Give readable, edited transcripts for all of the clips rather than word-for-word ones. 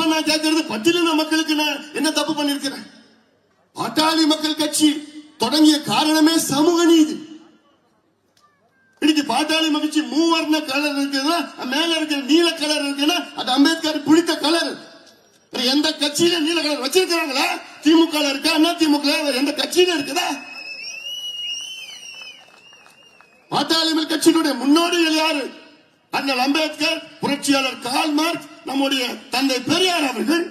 இப்ப நான் கேட்கறது பட்டியலின மக்களுக்கு நான் என்ன தப்பு பண்ணிருக்கிறேன்? பாட்டாளி மக்கள் கட்சி தொடங்கிய காரணமே சமூக நீதி. இன்னைக்கு பாட்டாளி மகிழ்ச்சி மூவர்ண கலர் இருக்குன்னா மேல இருக்கிற நீல கலர் இருக்குன்னா அது அம்பேத்கர் பிடித்த கலர். எந்த கட்சியில நீல கலர் வச்சிருக்கிறாங்களா? திமுக இருக்கா? அண்ணா திமுக எந்த கட்சியில இருக்குதா? பாட்டாளி மக்கள் கட்சியினுடைய முன்னோடிகள் யாரு? அண்ணல் அம்பேத்கர், புரட்சியாளர் கார்ல் மார்க்ஸ், நம்முடைய தந்தை பெரியார் அவர்கள்.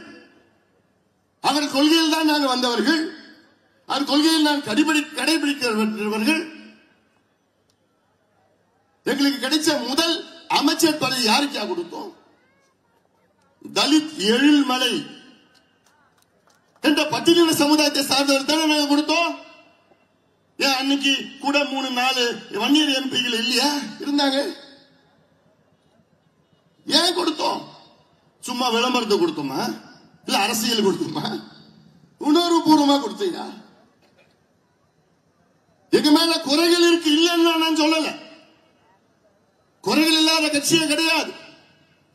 அவர் கொள்கையில் தான் நாங்கள் வந்தவர்கள். அவர் கொள்கையில் நான் கடைபிடிக்கிறவர்கள். எங்களுக்கு கிடைச்ச முதல் அமைச்சர் பதவி யாருக்கா கொடுத்தோம்? தலித் எழில்மலை என்ற பட்டியலின சமுதாயத்தை சார்ந்தவர் தானே நாங்க கொடுத்தோம். ஏன் அன்னைக்கு கூட 3-4 வன்னியர் எம்பிகள் இல்லையா? இருந்தாங்க. ஏன் கொடுத்தோம்? சும்மா விளம்பரத்தை கொடுத்தோமா? இல்ல அரசியல் கொடுத்தோமா? உணர்வு பூர்வமா கொடுத்தீங்க. எங்க மேல குறைகள் இருக்கு இல்லைன்னு நான் சொல்லல. குறைகள் இல்லாத கட்சியே கிடையாது.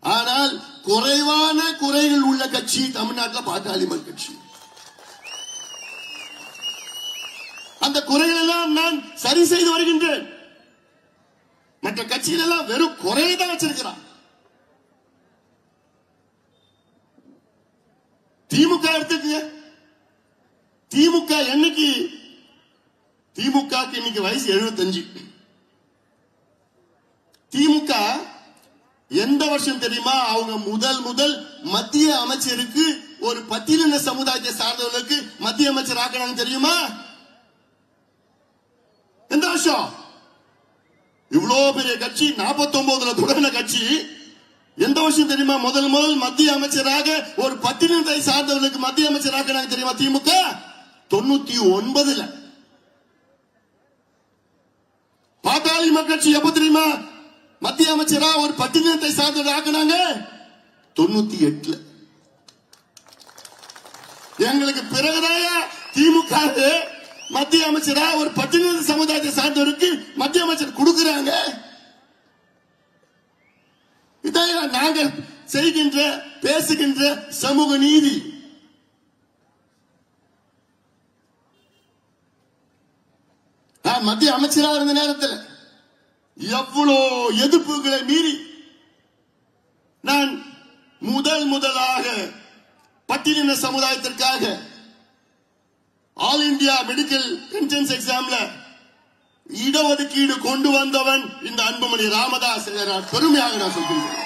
ஆனால் குறைவான குறைகள் உள்ள கட்சி தமிழ்நாட்டில் பாட்டாளி மக்கள் கட்சி. அந்த குறைகள் எல்லாம் நான் சரி செய்து வருகின்றேன். மற்ற கட்சிகள் எல்லாம் வெறும் குறையை தான் வச்சிருக்கிறான். திமுக எடுத்துக்க. திமுக என்னைக்கு? திமுக இன்னைக்கு வயசு 75. திமுக எந்த வருஷம் தெரியுமா? அவங்க முதல் மத்திய அமைச்சருக்கு ஒரு பட்டியலின சமுதாயத்தை சார்ந்தவர்களுக்கு மத்திய அமைச்சர் ஆக்கினாங்க தெரியுமா? எந்த வருஷம்? இவ்வளவு பெரிய கட்சி 49ல தொடங்கின கட்சி எந்த வருஷம் தெரியுமா? முதல் மத்திய அமைச்சராக ஒரு பட்டியலினத்தை சார்ந்தவர்களுக்கு மத்திய அமைச்சர் ஆக்கினாங்க தெரியுமா? திமுக 99ல. பாட்டாளி மக்கள் கட்சி எப்ப தெரியுமா மத்திய அமைச்சரா ஒரு பட்டியலினத்தை சார்ந்தவர்கள் ஆக்கினாங்க? 98ல. எங்களுக்கு பிறகுதான் திமுக மத்திய அமைச்சரா ஒரு பட்டியலின சமுதாயத்தை சார்ந்தவருக்கு மத்திய அமைச்சர் கொடுக்கிறாங்க. இதான் நாங்கள் செய்கின்ற பேசுகின்ற சமூக நீதி. நான் மத்திய அமைச்சராக இருந்த நேரத்தில் எவ்வளோ எதிர்ப்புகளை மீறி நான் முதலாக பட்டியலின சமுதாயத்திற்காக ஆல் இந்தியா மெடிக்கல் என்ட்ரன்ஸ் எக்ஸாம்ல இடஒதுக்கீடு கொண்டு வந்தவன் இந்த அன்புமணி ராமதாஸ். பெருமையாக நான் சொல்கிறேன்.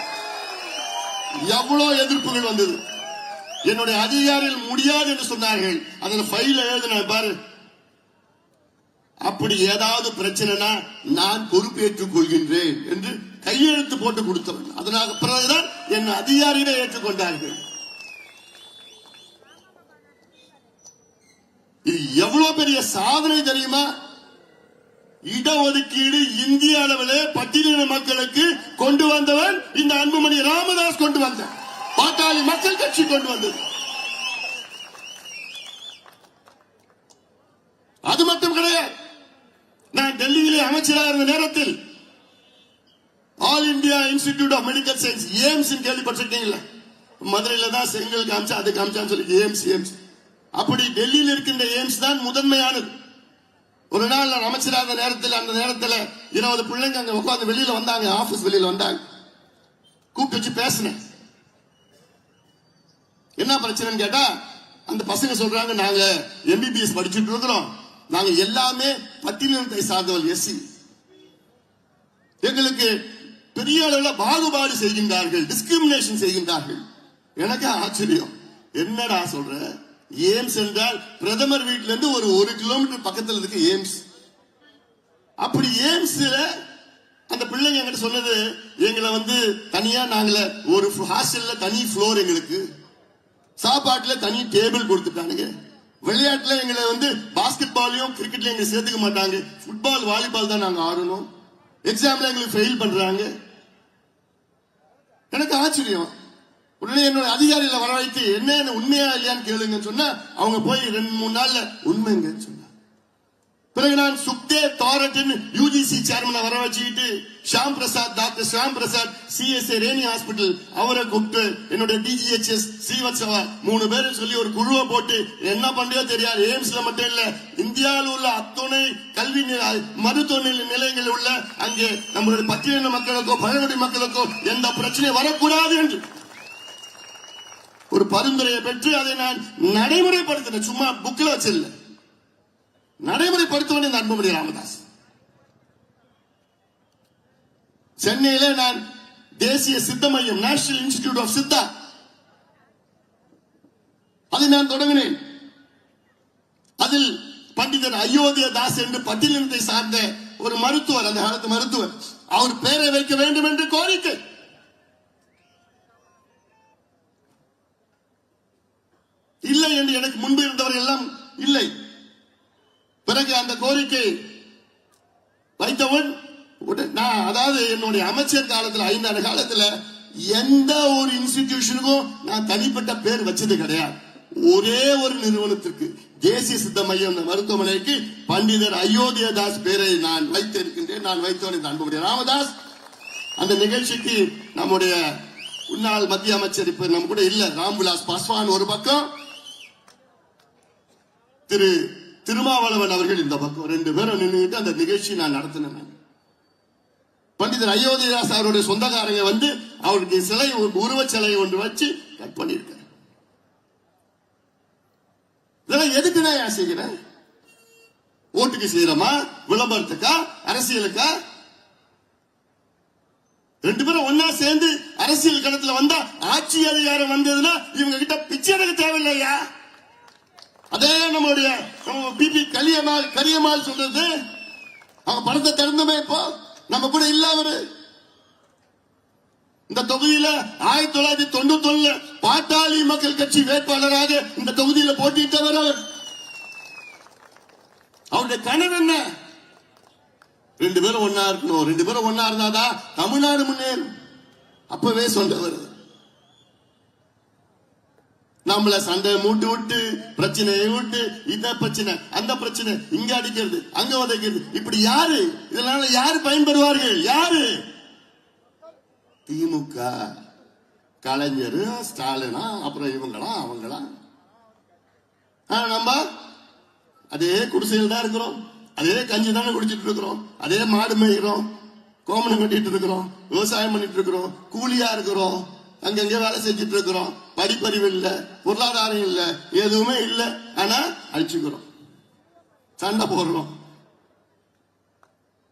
எவ்வளவு எதிர்ப்புகள் வந்தது. என்னுடைய அதிகாரிகள் முடியாது என்று சொன்னார்கள். அதில் ஃபைல் எழுதின பாரு. அப்படி ஏதாவது பிரச்சனைனா நான் பொறுப்பேற்றுக் கொள்கின்றேன் என்று கையெழுத்து போட்டு கொடுத்தவன். அதனால பிறகுதான் என் அதிகாரிகளை ஏற்றுக்கொண்டார்கள். இது எவ்வளவு பெரிய சாதனை தெரியுமா? இடஒதுக்கீடு இந்திய அளவிலே பட்டியலின மக்களுக்கு கொண்டு வந்தவன் இந்த அன்புமணி ராமதாஸ் கொண்டு வந்த பாட்டாளி மக்கள் கட்சி கொண்டு வந்தது. அது மட்டும் கிடையாது. நான் டெல்லியிலே அமைச்சராக இருந்த நேரத்தில் All India Institute of Medical Science AIIMS கேள்விப்பட்டிருக்கீங்களா? மதுரையில தான் செங்கல் காமிச்சா அது காமிச்சான்னு சொல்லி எய்ம்ஸ். அப்படி டெல்லியில் இருக்கின்ற எய்ம்ஸ் தான் முதன்மையானது. ஒரு நாள் நான் அமைச்சராக இருந்த நேரத்தில் அந்த நேரத்தில் 20 பிள்ளைங்க அங்க உட்காந்து வெளியில வந்தாங்க. ஆபீஸ் வெளியில வந்தாங்க. கூப்பிட்டு வச்சு பேசினேன். என்ன பிரச்சனைன்னு கேட்டா அந்த பசங்க சொல்றாங்க, நாங்க MBBS படிச்சுட்டு இருக்கிறோம். நாங்க எல்லாமே பட்டியலினத்தை சார்ந்தவர்கள் எஸ்சி. எங்களுக்கு பெரிய அளவில் பாகுபாடு செய்கின்றார்கள், டிஸ்கிரிமினேஷன் செய்கின்றார்கள். எனக்கு ஆச்சரியம். என்னடா சொல்ற? எய்ம்ஸ் என்றால் பிரதமர் வீட்டில இருந்து ஒரு 1 கிலோமீட்டர் பக்கத்தில் இருக்கு எய்ம்ஸ். அப்படி எய்ம்ஸ்ல அந்த பிள்ளைங்க என்கிட்ட சொன்னது, எங்களை தனியா நாங்கள ஒரு ஹாஸ்டல்ல தனி ஃப்ளோர், எங்களுக்கு சாப்பாட்டுல தனி டேபிள் கொடுத்துட்டானுங்க. விளையாட்டுல எங்களை பாஸ்கெட் பாலையும் கிரிக்கெட்ல எங்களை சேர்த்துக்க மாட்டாங்க. ஃபுட்பால் வாலிபால் தான் நாங்க ஆடணும். எக்ஸாம்ல எங்களுக்கு ஃபெயில் பண்றாங்க. எனக்கு ஆச்சரியம். உடனே என்னோட அதிகாரிகளை வரவழைத்து என்ன உண்மையா இல்லையான்னு கேளுங்கன்னு சொன்னா அவங்க போய் 2-3 நாள்ல உண்மைங்க சொன்னாங்க. பிறகு நான் சுக்தேவ் தாரட்னு யூஜிசி சேர்மனை வர வச்சுக்கிட்டு Sham Prasad, doctor Sham Prasad, CSA Rainy hospital அவரை கூப்பிட்டு என்னுடைய டிஜிஹெச்எஸ் ஸ்ரீவத்சவா 3 பேரும் சொல்லி ஒரு குழுவை போட்டு என்ன பண்றதோ தெரியாது. எய்ம்ஸ்ல மட்டும் இல்ல, இந்தியாவில் உள்ள அத்துணை கல்வி மருத்துவ நிலையங்கள் உள்ள அங்கே நம்மளுடைய பட்டியலின மக்களுக்கோ பழங்குடி மக்களுக்கோ எந்த பிரச்சனை வரக்கூடாது என்று ஒரு பரிந்துரையை பெற்று அதை நான் நடைமுறைப்படுத்தினேன். சும்மா புக்கில் வச்சிடல, நடைமுறைப்படுத்த வேண்டிய அன்புமணி ராமதாஸ். சென்னையில நான் தேசிய சித்த மையம், நேஷனல் இன்ஸ்டிடியூட் ஆஃப் சித்தா, அதை நான் தொடங்கினேன். அதில் பண்டிதர் அயோத்தியா தாஸ் என்று பட்டியலினத்தை சார்ந்த ஒரு மருத்துவர், அந்த காலத்து மருத்துவர், அவர் பெயரை வைக்க வேண்டும் என்று கோரிக்கை. இல்லை என்று எனக்கு முன்பு இருந்தவர் எல்லாம் இல்லை. பிறகு அந்த கோரிக்கை வைத்தவன் நான், அதாவது என்னுடைய அமைச்சர் காலத்தில் 5 ஆண்டு காலத்தில் எந்த ஒரு இன்ஸ்டிடியூஷனுக்கும் நான் தனிப்பட்ட பேர் வச்சது கிடையாது. ஒரே ஒரு நிறுவனத்திற்கு, தேசிய சித்த மையம் மருத்துவமனைக்கு பண்டிதர் அயோத்தியா தாஸ் பேரை நான் வைத்திருக்கின்றேன். நான் வைத்தவன் அன்புமணி ராமதாஸ். அந்த நிகழ்ச்சிக்கு நம்முடைய முன்னாள் மத்திய அமைச்சர், இப்ப நம்ம கூட இல்ல, ராம்விலாஸ் பாஸ்வான் ஒரு பக்கம், திரு திருமாவளவன் அவர்கள் இந்த பக்கம், 2 பேரும் நின்றுட்டு அந்த நிகழ்ச்சி நான் நடத்தினேன். பண்டிதர் அயோத்தியாதாஸ் அவருடைய சொந்தக்காரங்க வந்து அவருக்கு சிலை, உருவச் சிலை ஒன்று வச்சு கட் பண்ணிருக்க. இதெல்லாம் எதுக்கு நான் செய்கிறேன்? ஓட்டுக்கு செய்யறோமா, விளம்பரத்துக்கா, அரசியலுக்கா? 2 பேரும் ஒன்னா சேர்ந்து அரசியல் களத்துல வந்தா, ஆட்சி அதிகாரம் வந்ததுன்னா இவங்க கிட்ட பிச்சை எடுக்க தேவையில்லையா? அதே நம்மளுடைய பிபி கரியம்மாள் சொல்றது, அவங்க படத்தை திறந்துமே இப்போ நம்ம கூட இல்ல. அவரு இந்த தொகுதியில 1991 பாட்டாளி மக்கள் கட்சி வேட்பாளராக இந்த தொகுதியில போட்டியிட்டவர் அவர். அவருடைய கனவு என்ன? 2 பேரும் ஒன்னா இருக்கணும், 2 பேரும் ஒன்னா இருந்தாதான் தமிழ்நாடு முன்னேறும். அப்பவே சொன்னவர். நம்மள சண்டை மூட்டு விட்டு, பிரச்சனையை விட்டு, இந்த பிரச்சனை அந்த பிரச்சனை, இங்க அடிக்கிறது அங்க உதைக்கிறது, இப்படி யாரு? இதனால யாரு பயன்பெறுவார்கள்? யாரு? திமுக, கலைஞர், ஸ்டாலினா, அப்புறம் இவங்களா அவங்களா? நம்ம அதே குடிசையில் தான் இருக்கிறோம், அதே கஞ்சி தானே குடிச்சிட்டு இருக்கிறோம், அதே மாடு மேய்கிறோம், கோமணம் கட்டிட்டு இருக்கிறோம், விவசாயம் பண்ணிட்டு இருக்கிறோம், கூலியா இருக்கிறோம், அங்கங்க வேலை செஞ்சுட்டு இருக்கிறோம், படிப்பறிவு இல்ல, பொருளாதாரம் இல்ல, எதுவுமே இல்ல. ஆனா அடிச்சுக்கிறோம், சண்டை போடுறோம்.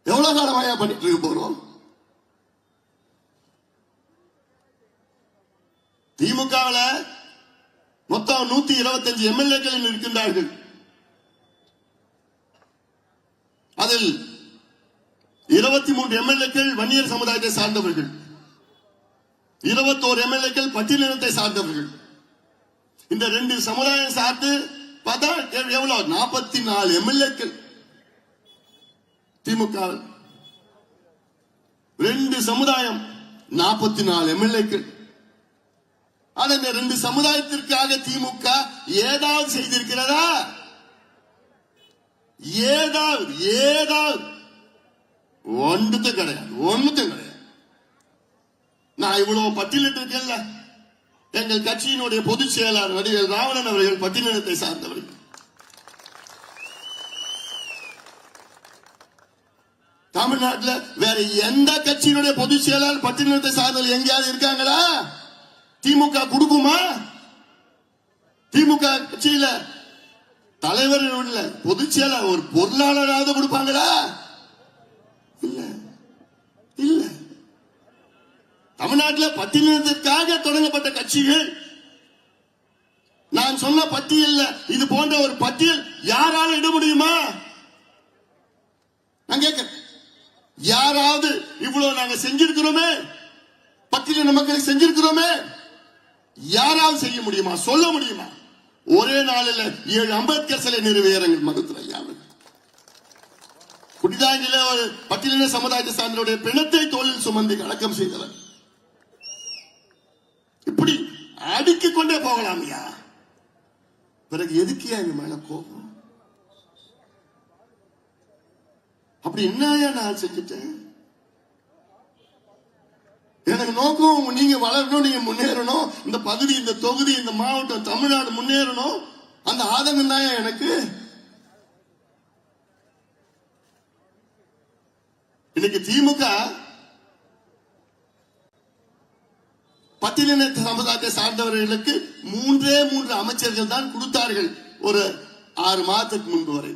எவ்வளவு காலமாயா பண்ணிட்டு இருக்க போறோம்? திமுகவில் மொத்தம் 125 எம்எல்ஏக்கள் இருக்கின்றார்கள். அதில் 23 எம்எல்ஏக்கள் வன்னியர் சமுதாயத்தை சார்ந்தவர்கள், 21 எம்எல்ஏக்கள் பட்டியலினத்தை சார்ந்தவர்கள். இந்த 2 சமுதாயம் சார்ந்து பார்த்தா எவ்வளவு? 44 எம்எல்ஏக்கள் திமுக. 2 சமுதாயம் 44 எம்எல்ஏக்கள். ஆனா இந்த 2 சமுதாயத்திற்காக திமுக ஏதாவது செய்திருக்கிறதா? ஏதாவது ஒன்றுத்தும் கிடையாது, ஒன்றுத்தும் கிடையாது. நான் இவ்வளவு பட்டியலிட்டு இருக்கேன்ல, எங்கள் கட்சியினுடைய பொதுச் செயலாளர் நடிகர் ராவணன் அவர்கள் பட்டியலினத்தை சார்ந்தவர்கள். தமிழ்நாட்டில் வேற எந்த கட்சியினுடைய பொதுச் செயலாளர் பட்டியலினத்தை சார்ந்தவர்கள் எங்கேயாவது இருக்காங்களா? திமுக கொடுக்குமா? திமுக கட்சியில தலைவர் இல்ல, பொதுச் செயலாளர் ஒரு பொருளாளராவது கொடுப்பாங்களா? இல்ல இல்ல. தமிழ்நாட்டில் பட்டியலினத்திற்காக தொடங்கப்பட்ட கட்சிகள், நான் சொன்ன பட்டியல், இது போன்ற ஒரு பட்டியல் யாரால இட முடியுமா? நான் கேட்கிறேன், யாராவது இவ்வளவு நாங்க செஞ்சிருக்கிறோமே, பட்டியலின மக்களுக்கு செஞ்சிருக்கிறோமே, யாராவது செய்ய முடியுமா? சொல்ல முடியுமா? ஒரே நாளில் 7 அம்பேத்கர் சிலை நிறுவியரங்கள் மருத்துவர் ஐயா குடிதாங்கில ஒரு பட்டியலின சமுதாயத்தை சார்ந்தவருடைய பிணத்தை தோளில் சுமந்து அடக்கம் செய்தவர். இப்படி அடுக்கிக் கொண்டே போகலாம். பிறகு எதுக்கு எங்க மேல கோபம்? அப்படி என்ன நான் செஞ்சுட்டேன்? எனக்கு நோக்கம் நீங்க வளரணும், நீங்க முன்னேறணும், இந்த பகுதி, இந்த தொகுதி, இந்த மாவட்டம், தமிழ்நாடு முன்னேறணும். அந்த ஆதங்கம் தான் எனக்கு. இன்னைக்கு திமுக பட்டியலின சமுதாயத்தை சார்ந்தவர்களுக்கு 3 அமைச்சர்கள் தான் கொடுத்தார்கள் ஒரு 6 மாதத்துக்கு முன்பு வரை.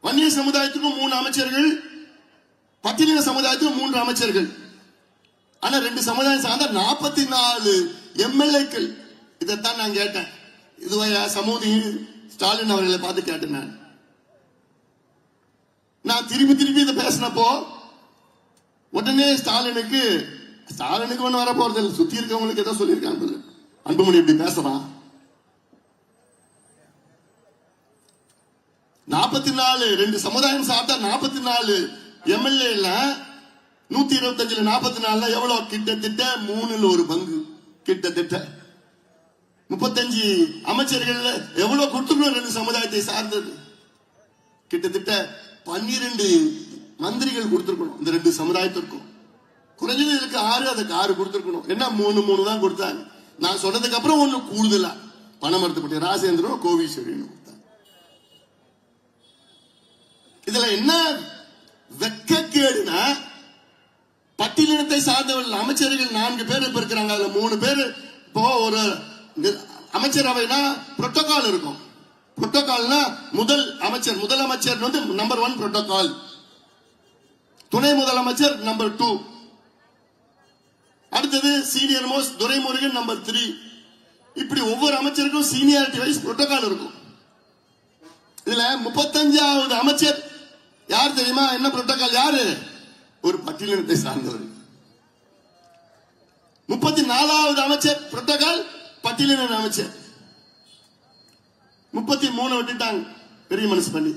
வன்னிய சமுதாயத்துக்கும் 3 அமைச்சர்கள், பட்டியலின சமுதாயத்துக்கும் 3 அமைச்சர்கள். ஆனா 2 சமுதாயம் சார்ந்த 44 எம்எல்ஏக்கள். இதைத்தான் நான் கேட்டேன். இதுவா சமூக ஸ்டாலின் அவர்களை பார்த்து கேட்டேன். நான் திருப்பி இதை பேசினப்போ உடனே ஸ்டாலினுக்கு ஒண்ணு வர போறது இல்லை, சுத்தி இருக்கவங்களுக்கு ஏதோ சொல்லியிருக்காங்க. அன்புமணி இப்படி பேசலாம். 44 2 சமுதாயம் சார்ந்த 44 எம்எல்ஏ 125 44 எவ்வளவு? கிட்டத்தட்ட 3 பங்கு. கிட்டத்தட்ட 35 அமைச்சர்கள் எவ்வளவு கொடுத்துக்கணும்? 2 சமுதாயத்தை சார்ந்தது. கிட்டத்தட்ட 12 மந்திரிகள் கொடுத்திருக்கணும் இந்த 2 சமுதாயத்திற்கும். குறைஞ்சது இதுக்கு 6, அதுக்கு 6 கொடுத்திருக்கணும். என்ன 3 தான் கொடுத்தாங்க. நான் சொன்னதுக்கு அப்புறம் ஒண்ணு கூடுதலா பணமரத்துப்பட்டி ராஜேந்திரன், கோவீஸ்வரன் கொடுத்தாங்க. இதுல என்ன வெக்கக்கேடுனா, பட்டியலினத்தை சார்ந்தவர்கள் அமைச்சர்கள் 4 பேர் இப்ப இருக்கிறாங்க. அதுல 3 பேர் இப்போ ஒரு அமைச்சரவைனா புரோட்டோகால் இருக்கும். புரோட்டோகால்னா முதலமைச்சர் வந்து நம்பர் 1 புரோட்டோகால், துணை முதலமைச்சர் நம்பர் 2, அடுத்தது சீனியர் மோஸ்ட் துரைமுருகன் நம்பர் 3. இப்படி ஒவ்வொரு அமைச்சருக்கும் சீனியாரிட்டி வைஸ் புரோட்டோகால் இருக்கும். இதுல 35வது அமைச்சர் யார் தெரியுமா? என்ன புரோட்டோகால்? யாரு? ஒரு பட்டியலினத்தை சார்ந்தவர். 34வது அமைச்சர் புரோட்டோகால் பட்டியலின அமைச்சர். 33 விட்டுட்டாங்க பெரிய மனசு பண்ணி.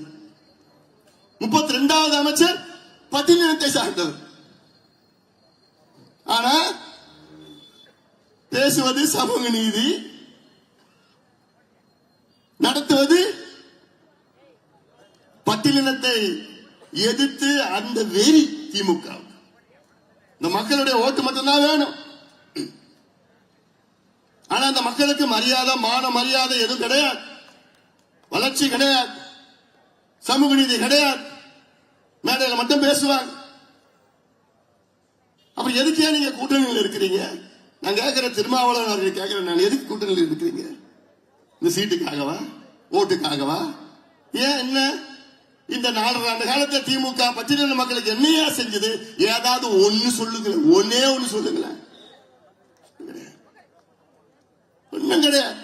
32வது அமைச்சர் பட்டியலினத்தை சார்ந்தவர். ஆனா பேசுவது சமூக நீதி, நடத்துவது பட்டியலினத்தை எதிர்த்து அந்த வெறி திமுக. இந்த மக்களுடைய ஓட்டு மட்டும்தான் வேணும். ஆனா அந்த மக்களுக்கு மரியாதை, மான மரியாதை எதுவும் கிடையாது, வளர்ச்சி கிடையாது, சமூக நீதி கிடையாது. மேடையில மட்டும் பேசுவாங்க. அப்ப எதுக்கே நீங்க கூட்டணியில் இருக்கிறீங்க? நான் கேட்கிற திருமாவளவன் அவர்கள் கேட்கிறேன், நான் எதுக்கு கூட்டணியில் இருக்கிறீங்க? இந்த சீட்டுக்காகவா? ஓட்டுக்காகவா? ஏன்? என்ன இந்த 4 ஆண்டு காலத்துல திமுக பட்டியலின மக்களுக்கு என்னையா செஞ்சது? ஏதாவது ஒண்ணு சொல்லுங்களேன், ஒன்னே ஒண்ணு சொல்லுங்களேன். ஒண்ணும் கிடையாது.